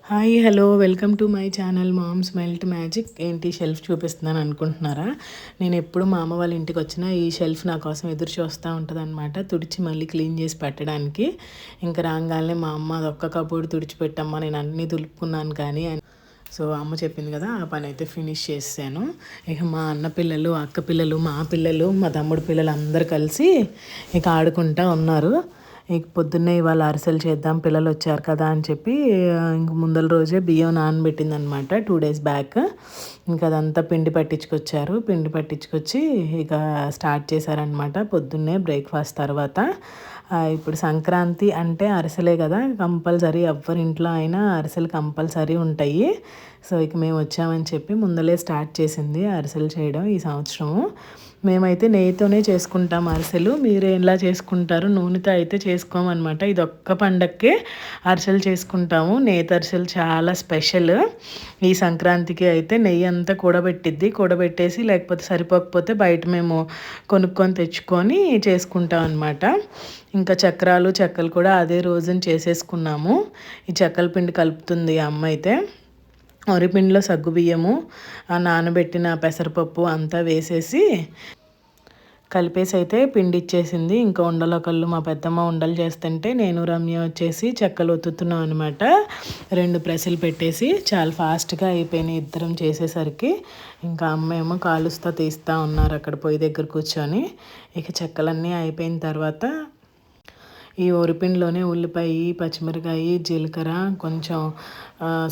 Hi hello welcome to my channel moms melt magic. ఏంటి shelf చూపిస్తున్నాను అనుకుంటున్నారా? నేను ఎప్పుడు మా అమ్మ వాళ్ళ ఇంటికి వచ్చినా ఈ షెల్ఫ్ నా కోసం ఎదురు చూస్తూ ఉంటుంది అనమాట, తుడిచి మళ్ళీ క్లీన్ చేసి పెట్టడానికి. ఇంకా రాగానే మా అమ్మ అదొక్క కబోర్డు తుడిచిపెట్టమ్మా, నేను అన్నీ దులుపుకున్నాను కానీ సో అమ్మ చెప్పింది కదా, ఆ పని అయితే ఫినిష్ చేసాను. ఇక మా అన్న పిల్లలు, అక్క పిల్లలు, మా పిల్లలు, మా తమ్ముడు పిల్లలు అందరు కలిసి ఇక ఆడుకుంటూ ఉన్నారు. ఇక పొద్దున్నే ఇవాళ అరిసెలు చేద్దాం పిల్లలు వచ్చారు కదా అని చెప్పి ఇంక ముందల రోజే బియ్యం నానబెట్టిందనమాట 2 days బ్యాక్. ఇంకా అదంతా పిండి పట్టించుకొచ్చారు. పిండి పట్టించుకొచ్చి ఇక స్టార్ట్ చేశారనమాట పొద్దున్నే బ్రేక్ఫాస్ట్ తర్వాత. ఇప్పుడు సంక్రాంతి అంటే అరిసెలే కదా, కంపల్సరీ ఎవరింట్లో అయినా అరిసెలు కంపల్సరీ ఉంటాయి. సో ఇక మేము వచ్చామని చెప్పి ముందలే స్టార్ట్ చేసింది అరిసెలు చేయడం ఈ సంవత్సరము. మేమైతే నెయ్యితోనే చేసుకుంటాం అరిసెలు. మీరు ఎలా చేసుకుంటారు? నూనెతో అయితే చేసుకోమన్నమాట. ఇది ఒక్క పండక్కే అరిసెలు చేసుకుంటాము. నేతి అరిసెలు చాలా స్పెషల్. ఈ సంక్రాంతికి అయితే నెయ్యి అంతా కూడబెట్టేసి, లేకపోతే సరిపోకపోతే బయట మేము కొనుక్కొని తెచ్చుకొని చేసుకుంటాం అనమాట. ఇంకా చక్రాలు చెక్కలు కూడా అదే రోజున చేసేసుకున్నాము. ఈ చెక్కల పిండి కలుపుతుంది అమ్మ అయితే. వరిపిండిలో సగ్గుబియ్యము, నానబెట్టిన పెసరపప్పు అంతా వేసేసి కలిపేసి అయితే పిండి ఇచ్చేసింది. ఇంకా ఉండలొకళ్ళు మా పెద్దమ్మ ఉండలు చేస్తుంటే నేను రమ్య వచ్చేసి చెక్కలు ఒత్తుతున్నాం అనమాట. 2 ప్రెస్సులు పెట్టేసి చాలా ఫాస్ట్గా అయిపోయినాయి ఇద్దరం చేసేసరికి. ఇంకా అమ్మ ఏమో కాలుస్తా తీస్తూ ఉన్నారు అక్కడ పొయ్యి దగ్గర కూర్చొని. ఇక చెక్కలన్నీ అయిపోయిన తర్వాత ఈ వరిపిండిలోనే ఉల్లిపాయ, పచ్చిమిరకాయ, జీలకర్ర, కొంచెం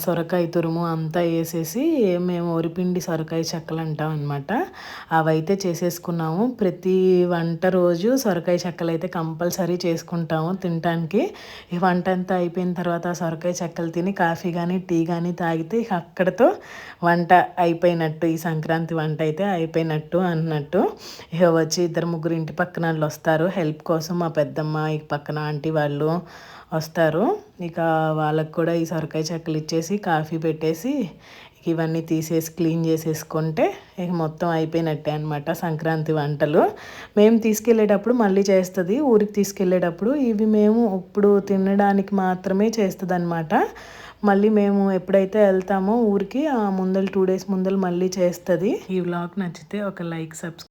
సొరకాయ తురుము అంతా వేసేసి మేము వరిపిండి సొరకాయ చెక్కలు అంటాం అనమాట. అవైతే చేసేసుకున్నాము. ప్రతి వంట రోజు సొరకాయ చెక్కలు అయితే కంపల్సరీ చేసుకుంటాము తినటానికి. ఈ వంట అంతా అయిపోయిన తర్వాత సొరకాయ చెక్కలు తిని కాఫీ కానీ టీ కానీ తాగితే అక్కడతో వంట అయిపోయినట్టు. ఈ సంక్రాంతి వంట అయితే అయిపోయినట్టు అన్నట్టు. ఇక వచ్చి 2-3 ఇంటి పక్కన వాళ్ళు వస్తారు హెల్ప్ కోసం. మా పెద్దమ్మ, ఈ పక్కన ఆంటీ వాళ్ళు వస్తారు. ఇక వాళ్ళకు కూడా ఈ సొరకాయ చెక్కలు ఇచ్చేసి కాఫీ పెట్టేసి ఇవన్నీ తీసేసి క్లీన్ చేసేసుకుంటే ఇక మొత్తం అయిపోయినట్టే అనమాట సంక్రాంతి వంటలు. మేము తీసుకెళ్ళేటప్పుడు మళ్ళీ చేస్తుంది, ఊరికి తీసుకెళ్ళేటప్పుడు. ఇవి మేము ఇప్పుడు తినడానికి మాత్రమే చేస్తుంది అనమాట. మళ్ళీ మేము ఎప్పుడైతే వెళ్తామో ఊరికి ఆ ముందల 2 days ముందల మళ్ళీ చేస్తుంది. ఈ వ్లాగ్ నచ్చితే ఒక లైక్, సబ్స్క్రైబ్